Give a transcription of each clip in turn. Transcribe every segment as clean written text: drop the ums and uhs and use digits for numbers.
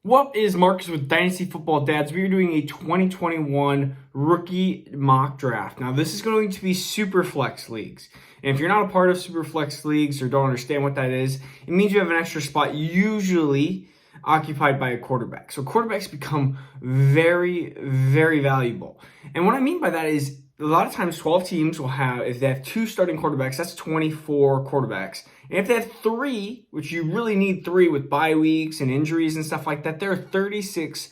What is Marcus with Dynasty Football Dads? We are doing a 2021 rookie mock draft. Now, this is going to be Superflex leagues. And if you're not a part of Superflex leagues or don't understand what that is, it means you have an extra spot usually occupied by a quarterback. So quarterbacks become very, very valuable. And what I mean by that is a lot of times 12 teams will have, if they have 2 starting quarterbacks, that's 24 quarterbacks. And if they have 3, which you really need 3 with bye weeks and injuries and stuff like that, there are 36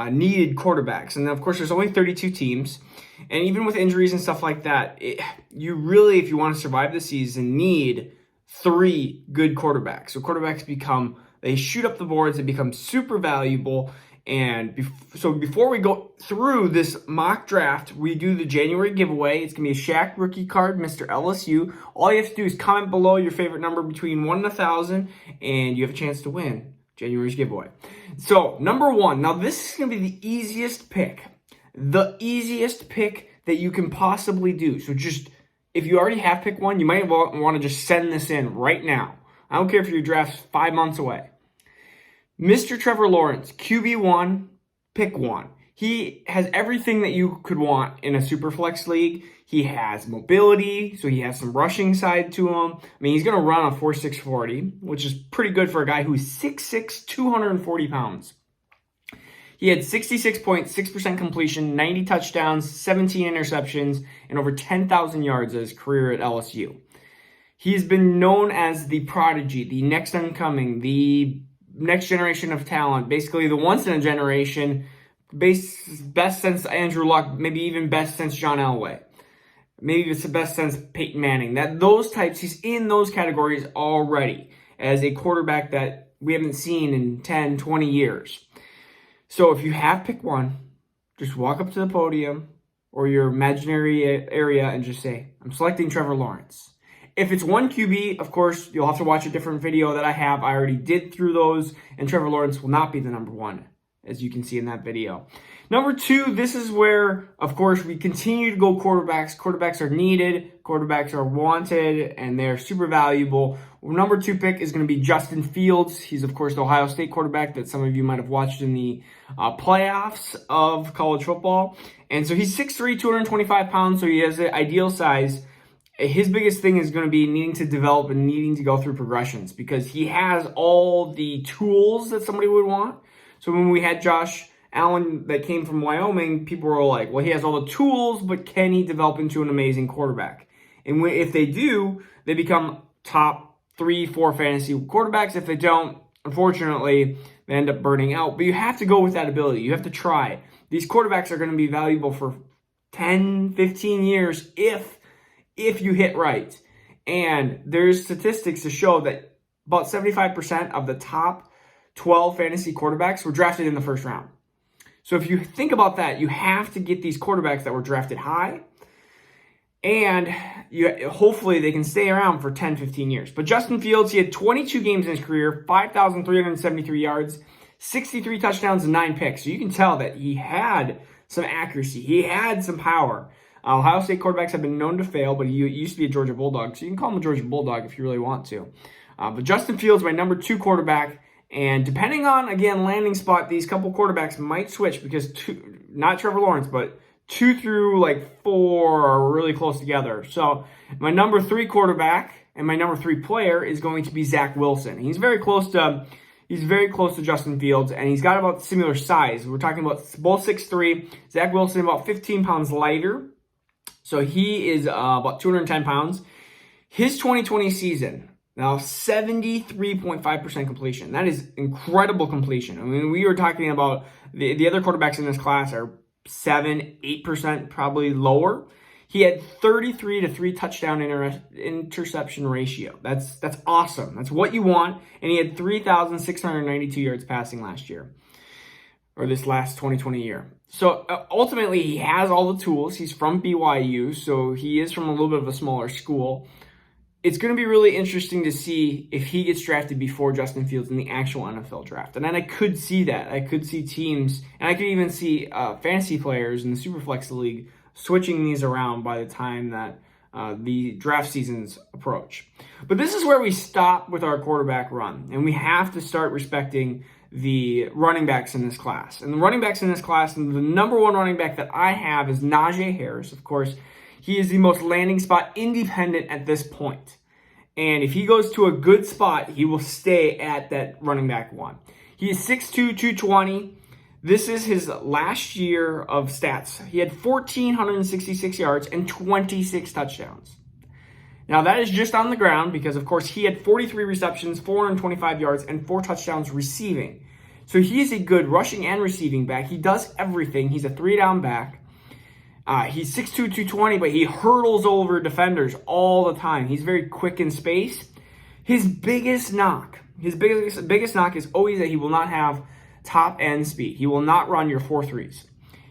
needed quarterbacks. And then, of course, there's only 32 teams. And even with injuries and stuff like that, you really, if you want to survive the season, need 3 good quarterbacks. So quarterbacks they shoot up the boards, they become super valuable. And so before we go through this mock draft, we do the January giveaway. It's going to be a Shaq rookie card, Mr. LSU. All you have to do is comment below your favorite number between 1 and 1,000, and you have a chance to win January's giveaway. So, number 1. Now, this is going to be the easiest pick. The easiest pick that you can possibly do. So just, if you already have pick 1, you might want to just send this in right now. I don't care if your draft's 5 months away. Mr. Trevor Lawrence, QB1, pick 1. He has everything that you could want in a Superflex league. He has mobility, so he has some rushing side to him. I mean, he's going to run a 4.6 40, which is pretty good for a guy who's 6'6", 240 pounds. He had 66.6% completion, 90 touchdowns, 17 interceptions, and over 10,000 yards as his career at LSU. He's been known as the prodigy, the next incoming, the next generation of talent, basically the once in a generation, best since Andrew Luck, maybe even best since John Elway. Maybe it's the best since Peyton Manning. Those types, he's in those categories already as a quarterback that we haven't seen in 10, 20 years. So if you have pick 1, just walk up to the podium or your imaginary area and just say, I'm selecting Trevor Lawrence. If it's 1 QB, of course, you'll have to watch a different video that I have. I already did through those, and Trevor Lawrence will not be the number 1, as you can see in that video. Number 2, this is where, of course, we continue to go quarterbacks. Quarterbacks are needed, quarterbacks are wanted, and they're super valuable. Number 2 pick is going to be Justin Fields. He's, of course, the Ohio State quarterback that some of you might have watched in the playoffs of college football. And so he's 6'3", 225 pounds, so he has the ideal size. His biggest thing is going to be needing to develop and needing to go through progressions because he has all the tools that somebody would want. So when we had Josh Allen that came from Wyoming, people were like, well, he has all the tools, but can he develop into an amazing quarterback? And if they do, they become top 3, 4 fantasy quarterbacks. If they don't, unfortunately, they end up burning out. But you have to go with that ability. You have to try. These quarterbacks are going to be valuable for 10, 15 years if you hit right. And there's statistics to show that about 75% of the top 12 fantasy quarterbacks were drafted in the first round. So if you think about that, you have to get these quarterbacks that were drafted high, and hopefully they can stay around for 10, 15 years. But Justin Fields, he had 22 games in his career, 5,373 yards, 63 touchdowns, and 9 picks. So you can tell that he had some accuracy. He had some power. Ohio State quarterbacks have been known to fail, but he used to be a Georgia Bulldog, so you can call him a Georgia Bulldog if you really want to. But Justin Fields, my number 2 quarterback, and depending on, again, landing spot, these couple quarterbacks might switch because not Trevor Lawrence, but 2 through 4 are really close together. So my number 3 quarterback and my number 3 player is going to be Zach Wilson. He's very close to Justin Fields, and he's got about similar size. We're talking about both 6'3". Zach Wilson about 15 pounds lighter. So he is about 210 pounds. His 2020 season, now 73.5% completion. That is incredible completion. I mean, we were talking about the other quarterbacks in this class are 7, 8%, probably lower. He had 33 to 3 touchdown interception ratio. That's awesome. That's what you want. And he had 3,692 yards passing last year, or this last 2020 year. So ultimately, he has all the tools. He's from BYU, so he is from a little bit of a smaller school. It's going to be really interesting to see if he gets drafted before Justin Fields in the actual NFL draft. And then I could see that. I could see teams, and I could even see fantasy players in the Superflex League switching these around by the time that the draft seasons approach. But this is where we stop with our quarterback run, and we have to start respecting the running backs in this class. And the running backs in this class, and the number one running back that I have is Najee Harris. Of course, he is the most landing spot independent at this point. And if he goes to a good spot, he will stay at that running back one. He is 6'2", 220. This is his last year of stats. He had 1,466 yards and 26 touchdowns. Now, that is just on the ground because, of course, he had 43 receptions, 425 yards, and 4 touchdowns receiving. So he is a good rushing and receiving back. He does everything. He's a 3-down back. He's 6'2", 220, but he hurdles over defenders all the time. He's very quick in space. His biggest knock is always that he will not have top end speed. He will not run your 4.3s.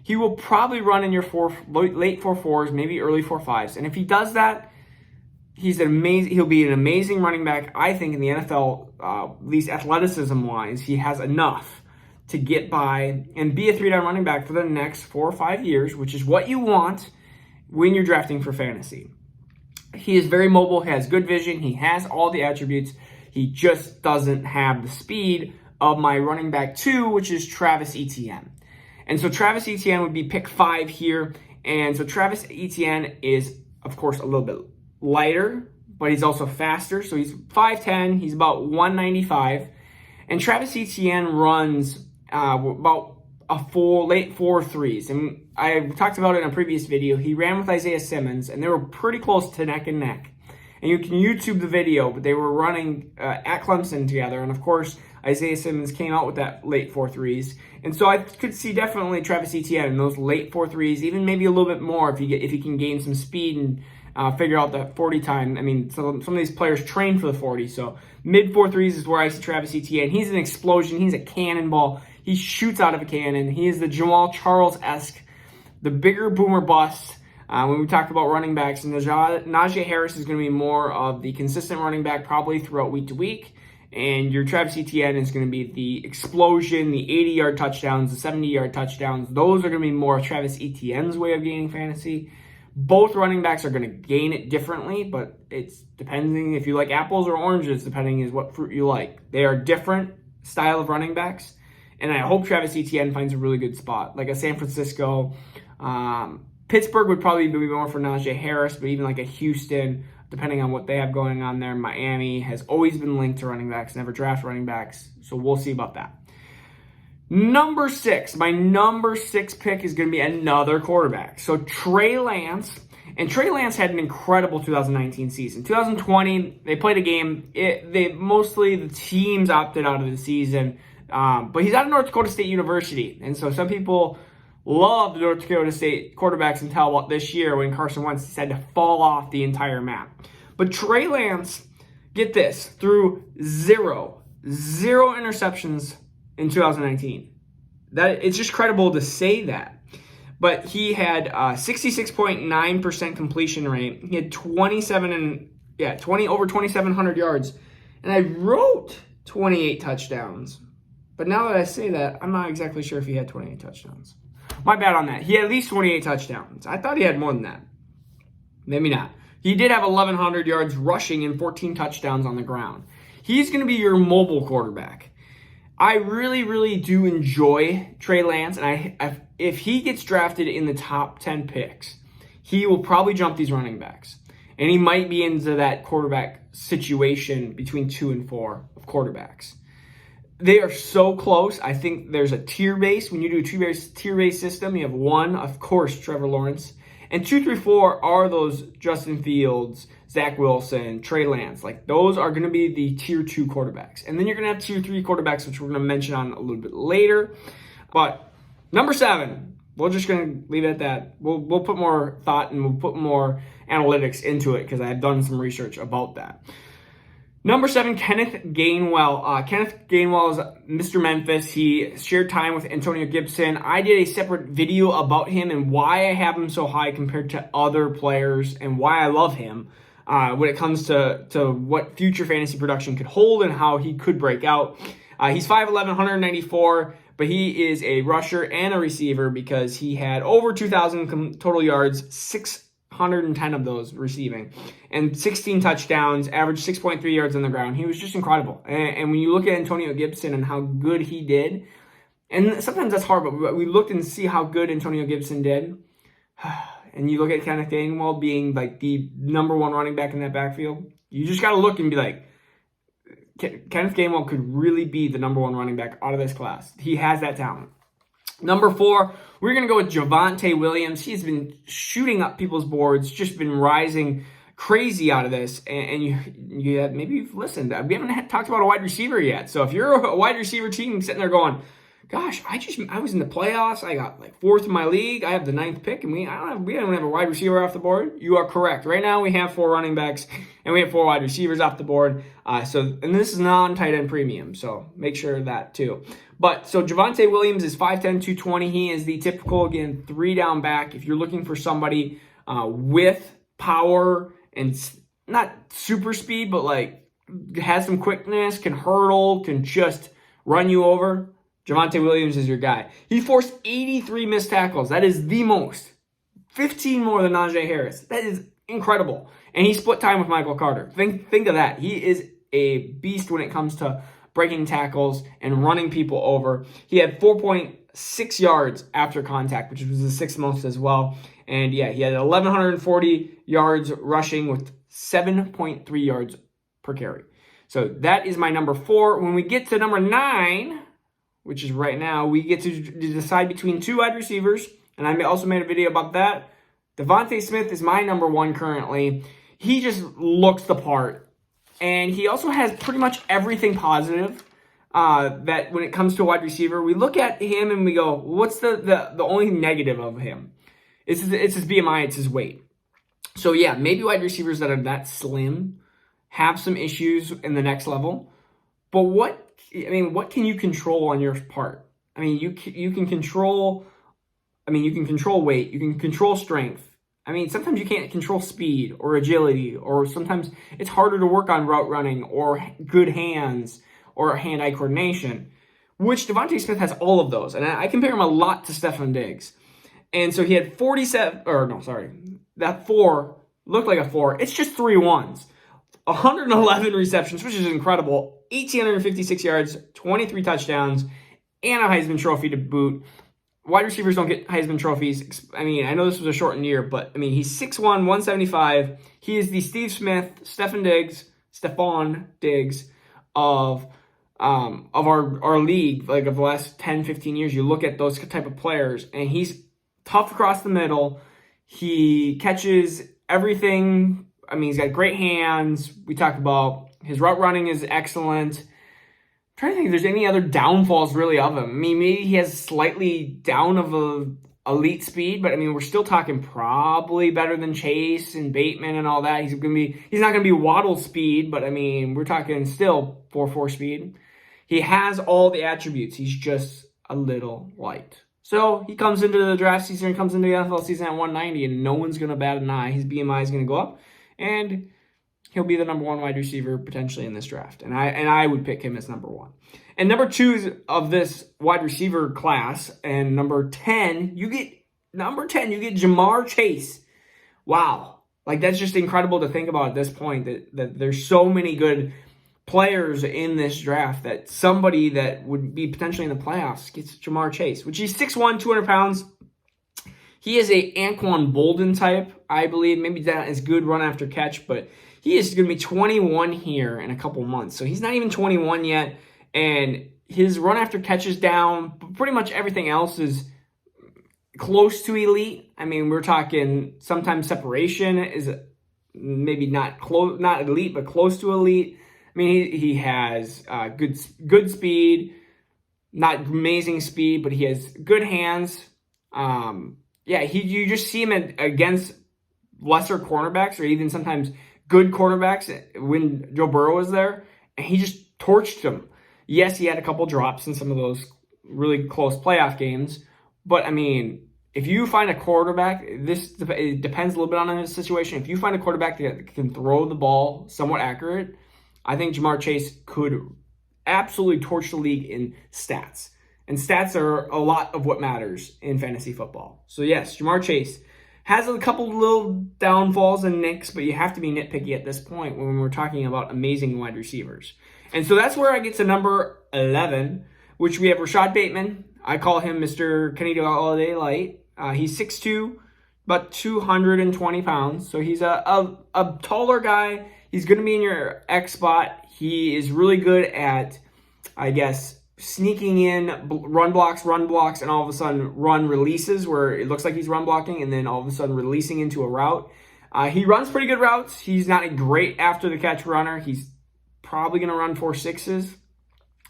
He will probably run in your late 4.4s, maybe early 4.5s. And if he does that, he'll be an amazing running back. I think in the NFL, at least athleticism-wise, he has enough to get by and be a 3-down running back for the next 4 or 5 years, which is what you want when you're drafting for fantasy. He is very mobile, he has good vision, he has all the attributes. He just doesn't have the speed of my running back 2, which is Travis Etienne. And so Travis Etienne would be pick 5 here. And so Travis Etienne is, of course, a little bit lighter, but he's also faster. So he's 5'10", he's about 195. And Travis Etienne runs about late 4.3s. And I talked about it in a previous video. He ran with Isaiah Simmons, and they were pretty close to neck and neck. And you can YouTube the video, but they were running at Clemson together. And of course, Isaiah Simmons came out with that late 4.3s. And so I could see definitely Travis Etienne in those late 4.3s, even maybe a little bit more if he can gain some speed and figure out the 40 time. I mean, some of these players train for the 40. So mid 4.3s is where I see Travis Etienne. He's an explosion. He's a cannonball. He shoots out of a cannon. He is the Jamal Charles-esque, the bigger boomer bust. When we talk about running backs, and Najee Harris is going to be more of the consistent running back probably throughout week to week. And your Travis Etienne is going to be the explosion, the 80-yard touchdowns, the 70-yard touchdowns. Those are going to be more Travis Etienne's way of gaining fantasy. Both running backs are going to gain it differently, but it's depending if you like apples or oranges, depending is what fruit you like. They are different style of running backs. And I hope Travis Etienne finds a really good spot, like a San Francisco. Pittsburgh would probably be more for Najee Harris, but even like a Houston, depending on what they have going on there. Miami has always been linked to running backs, never draft running backs, so we'll see about that. Number 6, my number 6 pick is going to be another quarterback. So Trey Lance, and Trey Lance had an incredible 2019 season. 2020, they played a game. The teams opted out of the season, but he's out of North Dakota State University, and so some people love the North Dakota State quarterbacks until about this year when Carson Wentz decided to fall off the entire map. But Trey Lance, get this, threw zero interceptions in 2019. It's just credible to say that. But he had 66.9% completion rate. He had over 2,700 yards. And I wrote 28 touchdowns. But now that I say that, I'm not exactly sure if he had 28 touchdowns. My bad on that. He had at least 28 touchdowns. I thought he had more than that. Maybe not. He did have 1,100 yards rushing and 14 touchdowns on the ground. He's going to be your mobile quarterback. I really, really do enjoy Trey Lance, and if he gets drafted in the top 10 picks, he will probably jump these running backs. And he might be into that quarterback situation between 2 and 4 of quarterbacks. They are so close. I think there's a tier base. When you do a tier base system, you have 1, of course, Trevor Lawrence. And 2, 3, 4 are those Justin Fields, Zach Wilson, Trey Lance. Like, those are going to be the tier 2 quarterbacks. And then you're going to have tier 3 quarterbacks, which we're going to mention on a little bit later. But number 7, we're just going to leave it at that. We'll put more thought and we'll put more analytics into it because I have done some research about that. Number 7, Kenneth Gainwell. Kenneth Gainwell is Mr. Memphis. He shared time with Antonio Gibson. I did a separate video about him and why I have him so high compared to other players and why I love him when it comes to what future fantasy production could hold and how he could break out. He's 5'11", 194, but he is a rusher and a receiver because he had over 2,000 total yards, 110 of those receiving, and 16 touchdowns, averaged 6.3 yards on the ground. He was just incredible. And when you look at Antonio Gibson and how good he did, and sometimes that's hard, but we looked and see how good Antonio Gibson did. And you look at Kenneth Gainwell being like the number one running back in that backfield. You just got to look and be like, Kenneth Gainwell could really be the number one running back out of this class. He has that talent. Number 4, we're going to go with Javonte Williams. He's been shooting up people's boards, just been rising crazy out of this. And you maybe you've listened. We haven't talked about a wide receiver yet. So if you're a wide receiver team sitting there going, gosh, I was in the playoffs. I got like 4th in my league. I have the 9th pick, and we don't have a wide receiver off the board. You are correct. Right now we have 4 running backs and we have 4 wide receivers off the board. And this is non-tight end premium, so make sure of that too. But so Javonte Williams is 5'10", 220. He is the typical, again, 3-down back. If you're looking for somebody with power and not super speed, but like has some quickness, can hurdle, can just run you over, Javonte Williams is your guy. He forced 83 missed tackles. That is the most. 15 more than Najee Harris. That is incredible. And he split time with Michael Carter. Think of that. He is a beast when it comes to breaking tackles and running people over. He had 4.6 yards after contact, which was the 6th most as well. And yeah, he had 1,140 yards rushing with 7.3 yards per carry. So that is my number 4. When we get to number 9, which is right now, we get to decide between 2 wide receivers, and I also made a video about that. Devonta Smith is my number 1 currently. He just looks the part, and he also has pretty much everything positive that when it comes to a wide receiver, we look at him and we go, what's the only negative of him? It's his BMI, it's his weight. So yeah, maybe wide receivers that are that slim have some issues in the next level, but what can you control on your part? You can control weight, you can control strength. Sometimes you can't control speed or agility, or sometimes it's harder to work on route running or good hands or hand-eye coordination, which Devonta Smith has all of those. And I compare him a lot to Stefon Diggs. And so he had that 4 looked like a 4. It's just 3 ones. 111 receptions, which is incredible. 1,856 yards, 23 touchdowns, and a Heisman Trophy to boot. Wide receivers don't get Heisman trophies. I know this was a shortened year, but he's 6'1", 175. He is the Stefon Diggs of our league, like of the last 10, 15 years. You look at those type of players, and he's tough across the middle. He catches everything. He's got great hands. We talked about his route running is excellent. I'm trying to think if there's any other downfalls really of him. Maybe he has slightly down of a elite speed, but we're still talking probably better than Chase and Bateman and all that. He's not gonna be Waddle speed, but we're talking still 4.4 speed. He has all the attributes. He's just a little light. So he comes into the draft season, comes into the NFL season at 190, and no one's gonna bat an eye. His BMI is gonna go up, and he'll be the number 1 wide receiver potentially in this draft. And I would pick him as number 1. And number 2 of this wide receiver class, and number 10, you get JaMarr Chase. Wow. That's just incredible to think about at this point, that there's so many good players in this draft, that somebody that would be potentially in the playoffs gets JaMarr Chase, which he's 6'1", 200 pounds. He is a Anquan Bolden type, I believe. Maybe not as good run after catch, but he is going to be 21 here in a couple months. So he's not even 21 yet, and his run after catch is down, but pretty much everything else is close to elite. We're talking sometimes separation is maybe not elite, but close to elite. He has good speed, not amazing speed, but he has good hands. You just see him against lesser cornerbacks, or even sometimes good cornerbacks when Joe Burrow was there, and he just torched them. Yes, he had a couple drops in some of those really close playoff games, but if you find a quarterback, it depends a little bit on the situation. If you find a quarterback that can throw the ball somewhat accurate, I think JaMarr Chase could absolutely torch the league in stats. And stats are a lot of what matters in fantasy football. So yes, JaMarr Chase Has a couple little downfalls and nicks, but you have to be nitpicky at this point when we're talking about amazing wide receivers. And so that's where I get to number 11, which we have Rashad Bateman. I call him Mr. Kenny Galladay Light. He's 6'2", about 220 pounds. So he's a taller guy. He's going to be in your X spot. He is really good at, I guess, sneaking in run blocks, and all of a sudden run releases where it looks like he's run blocking and then all of a sudden releasing into a route. He runs pretty good routes. He's not a great after the catch runner. He's probably going to run 4.6s,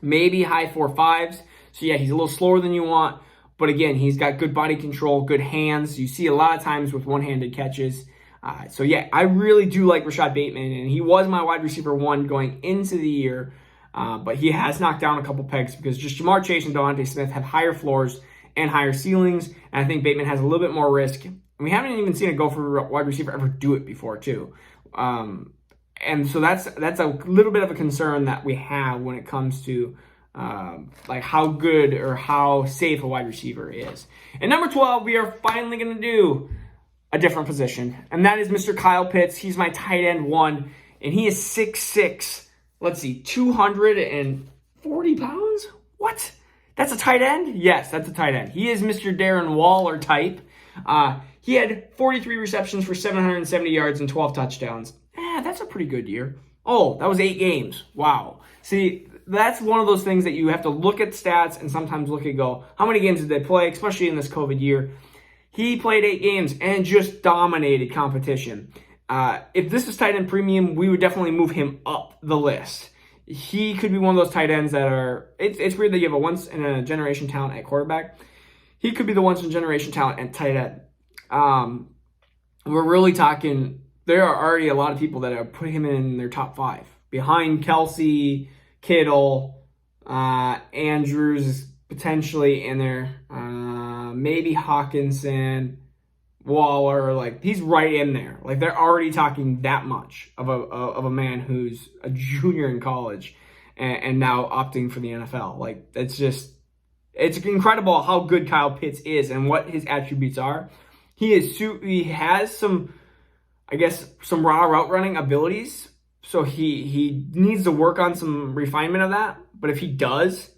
maybe high 4.5s. So yeah, he's a little slower than you want. But again, he's got good body control, good hands. You see a lot of times with one-handed catches. So yeah, I really do like Rashad Bateman, and he was my wide receiver 1 going into the year. But he has knocked down a couple pegs because just JaMarr Chase and Devonta Smith have higher floors and higher ceilings. And I think Bateman has a little bit more risk. And we haven't even seen a gopher wide receiver ever do it before, too. And so that's a little bit of a concern that we have when it comes to like how good or how safe a wide receiver is. And number 12, we are finally going to do a different position. And that is Mr. Kyle Pitts. He's my tight end 1. And he is 6'6". Let's see, 240 pounds? What? That's a tight end? Yes, that's a tight end. He is Mr. Darren Waller type. He had 43 receptions for 770 yards and 12 touchdowns. That's a pretty good year. Oh, that was 8 games. Wow. See, that's one of those things that you have to look at stats and sometimes look and go, how many games did they play, especially in this COVID year? He played 8 games and just dominated competition. If this is tight end premium, we would definitely move him up the list. He could be one of those tight ends that are, it's weird that you have a once-in-a-generation talent at quarterback. He could be the once-in-a-generation talent at tight end. We're really talking, there are already a lot of people that have put him in their top 5. Behind Kelsey, Kittle, Andrews potentially in there, maybe Hawkinson, Waller, like he's right in there. Like they're already talking that much of a man who's a junior in college and now opting for the NFL. Like it's incredible how good Kyle Pitts is and what his attributes are. He has some, I guess, some raw route running abilities. So he needs to work on some refinement of that. But if he does,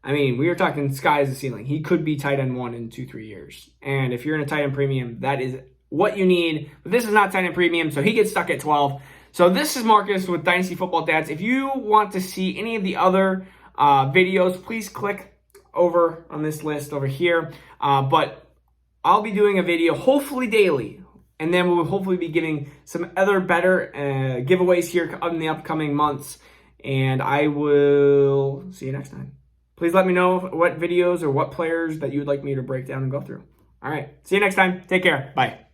I mean, we are talking sky is the ceiling. He could be tight end 1 in 2-3 years. And if you're in a tight end premium, that is what you need. But this is not tight end premium, so he gets stuck at 12. So this is Marcus with Dynasty Football Dads. If you want to see any of the other videos, please click over on this list over here. But I'll be doing a video hopefully daily. And then we'll hopefully be giving some other better giveaways here in the upcoming months. And I will see you next time. Please let me know what videos or what players that you would like me to break down and go through. All right. See you next time. Take care. Bye.